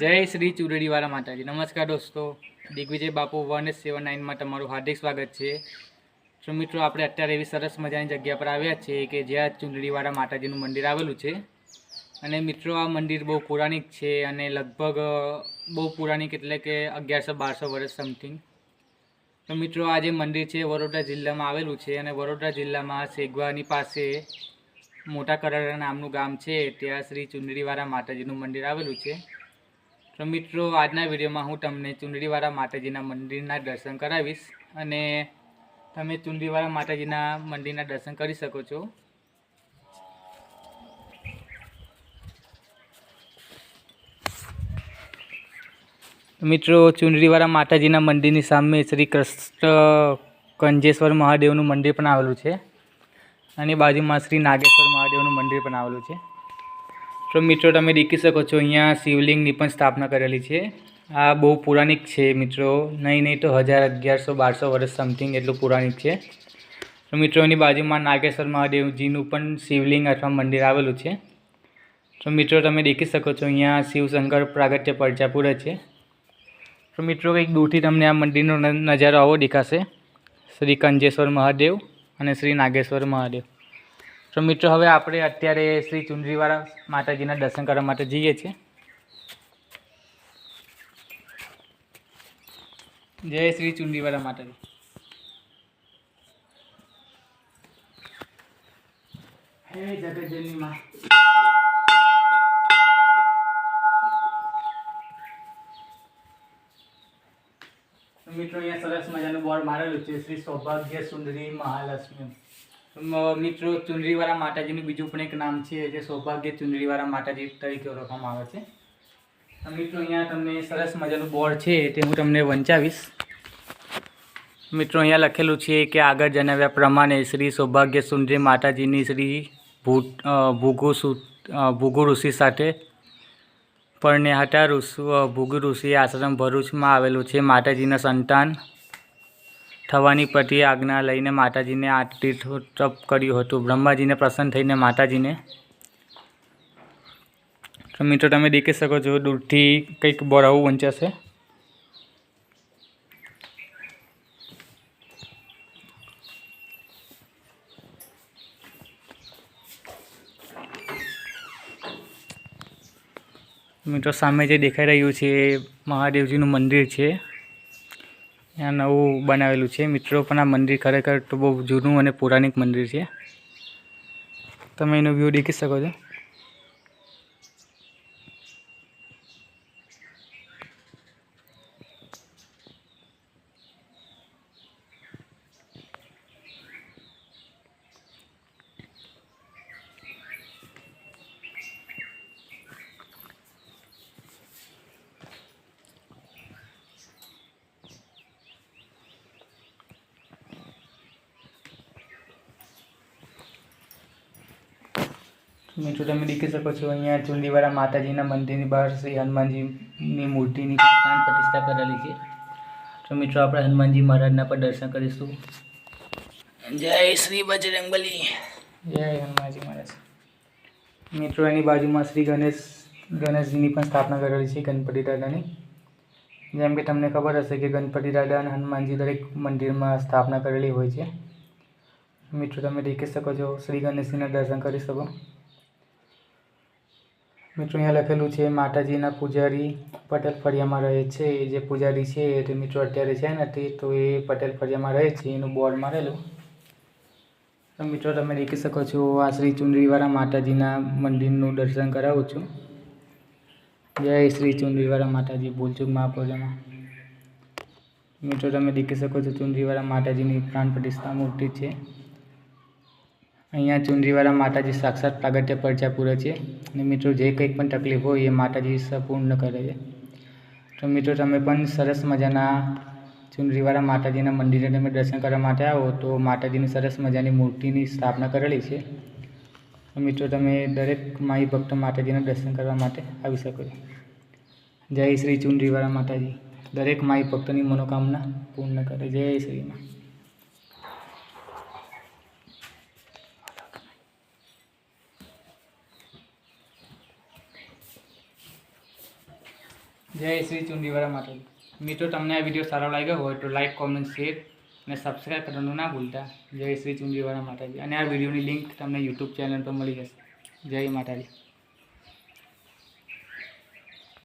જય શ્રી ચુરડીવાળા માતાજી. નમસ્કાર દોસ્તો, દિગ્વિજય બાપુ 179 માં તમારું હાર્દિક સ્વાગત છે. તો મિત્રો, આપણે અત્યારે એવી સરસ મજાની જગ્યા પર આવ્યા છીએ કે જ્યાં ચુંદડીવાળા માતાજીનું મંદિર આવેલું છે. અને મિત્રો, આ મંદિર બહુ પૌરાણિક છે અને લગભગ બહુ પૌરાણિક એટલે કે 1100-1200 વર્ષ સમથિંગ. તો મિત્રો, આ જે મંદિર છે વડોદરા જિલ્લામાં આવેલું છે અને વડોદરા જિલ્લામાં સેગવાની પાસે મોટા કરાડા નામનું ગામ છે, ત્યાં શ્રી ચુંદડીવાળા માતાજીનું મંદિર આવેલું છે. તો મિત્રો, આજના વિડીયોમાં હું તમને ચુંદડીવાળા માતાજીના મંદિરના દર્શન કરાવીશ અને તમે ચુંદડીવાળા માતાજીના મંદિરના દર્શન કરી શકો છો. મિત્રો, ચુંદડીવાળા માતાજીના મંદિરની સામે શ્રી કૃષ્ણ કંજેશ્વર મહાદેવનું મંદિર પણ આવેલું છે અને બાજુમાં શ્રી નાગેશ્વર મહાદેવનું મંદિર પણ આવેલું છે. તો મિત્રો, તમે દેખી શકો છો અહીંયા શિવલિંગની પણ સ્થાપના કરેલી છે. આ બહુ પૌરાણિક છે મિત્રો, નહીં તો 1100-1200 વર્ષ સમથિંગ એટલું પૌરાણિક છે. તો મિત્રો, એની બાજુમાં નાગેશ્વર મહાદેવજીનું પણ શિવલિંગ અથવા મંદિર આવેલું છે. તો મિત્રો, તમે દેખી શકો છો અહીંયા શિવશંકર પ્રાગટ્ય પરચાપુર છે. તો મિત્રો, કંઈક દૂરથી તમને આ મંદિરનો નજારો આવો દેખાશે, શ્રી કંજેશ્વર મહાદેવ અને શ્રી નાગેશ્વર મહાદેવ. તો મિત્રો, હવે આપણે અત્યારે શ્રી ચુંદડીવાળા માતાજીના દર્શન કરવા માટે જઈએ છીએ. જય શ્રી ચુંદડીવાળા માતાજી. હે જગતજનની માં. મિત્રો, અહીંયા સરસ મજાનું બોર્ડ મારેલું છે, શ્રી સૌભાગ્ય સુંદરી મહાલક્ષ્મી. મિત્રો, ચુંદડીવાળા માતાજીનું બીજું પણ એક નામ છે જે સૌભાગ્ય ચુંદડીવાળા માતાજી તરીકે ઓળખવામાં આવે છે. મિત્રો, અહીંયા તમને સરસ મજાનું બોર્ડ છે તે હું તમને વંચાવીશ. મિત્રો, અહીંયા લખેલું છે કે આગળ જણાવ્યા પ્રમાણે શ્રી સૌભાગ્ય સુંદરી માતાજીની શ્રી ભૃગુ ઋષિ સાથે પરણ્યા હતા. ભૃગુ ઋષિ આશ્રમ ભરૂચમાં આવેલું છે. માતાજીના સંતાન થવાની પ્રતિ આજ્ઞા લઈને માતાજીને 8 તીર્થ તપ કર્યું હતું. બ્રહ્માજીને પ્રસન્ન થઈને માતાજીને. તો મિત્રો, તમે દેખી શકો છો દૂરથી કંઈક બોર્ડ આવું વંચાશે. મિત્રો, સામે જે દેખાઈ રહ્યું છે મહાદેવજીનું મંદિર છે, ત્યાં નવું બનાવેલું છે. મિત્રો, પણ આ મંદિર ખરેખર તો બહુ જૂનું અને પૌરાણિક મંદિર છે. તમે એનો વ્યૂ દેખી શકો છો. મિત્રો, તમે દેખી શકો છો અહીંયા ચુંદડીવાળા માતાજીના મંદિરની બહાર શ્રી હનુમાનજીની મૂર્તિની પ્રાણ પ્રતિષ્ઠા કરેલી છે. તો મિત્રો, આપણે હનુમાનજી મહારાજના પર દર્શન કરીશું. જય શ્રી બજરંગબલી. જય હનુમાનજી મહારાજ. મિત્રો, એની બાજુમાં શ્રી ગણેશજીની પણ સ્થાપના કરેલી છે, ગણપતિ દાદાની. જેમ કે તમને ખબર હશે કે ગણપતિ દાદા અને હનુમાનજી દરેક મંદિરમાં સ્થાપના કરેલી હોય છે. મિત્રો, તમે દેખી શકો છો, શ્રી ગણેશજીના દર્શન કરી શકો. મિત્રો, અહીંયા લખેલું છે માતાજીના પૂજારી પટેલ ફળિયામાં રહે છે. જે પૂજારી છે તે મિત્રો અત્યારે છે નથી, તો એ પટેલ ફળિયામાં રહે છે, એનું બોર્ડ મારેલું. તો મિત્રો, તમે દેખી શકો છો આ શ્રી ચુંદડીવાળા માતાજીના મંદિરનું દર્શન કરાવું છું. જય શ્રી ચુંદડીવાળા માતાજી. ભૂલચૂક મહાપોજામાં. મિત્રો, તમે દેખી શકો છો ચુંદડીવાળા માતાજીની પ્રાણ પ્રતિષ્ઠા મૂર્તિ છે. અહીંયા ચુંદડીવાળા માતાજી સાક્ષાત પ્રાગટ્ય પરચાપુર છે અને મિત્રો, જે કંઈક પણ તકલીફ હોય એ માતાજી સંપૂર્ણ કરે છે. તો મિત્રો, તમે પણ સરસ મજાના ચુંદડીવાળા માતાજીના મંદિરે તમે દર્શન કરવા માટે આવો તો માતાજીની સરસ મજાની મૂર્તિની સ્થાપના કરેલી છે. તો મિત્રો, તમે દરેક માઈ ભક્ત માતાજીના દર્શન કરવા માટે આવી શકો છો. જય શ્રી ચુંદડીવાળા માતાજી. દરેક માઈ ભક્તની મનોકામના પૂર્ણ કરે. જય શ્રી માં. જય શ્રી ચુંદડીવાળા માતાજી. મિત્રો, તમને આ વિડીયો સારો લાગ્યો હોય તો લાઈક, કોમેન્ટ, શેર અને સબસ્ક્રાઈબ કરવાનું ના ભૂલતા. જય શ્રી ચુંદડીવાળા માતાજી. અને આ વિડીયોની લિંક તમને યુટ્યુબ ચેનલ પર મળી જશે. જય માતાજી.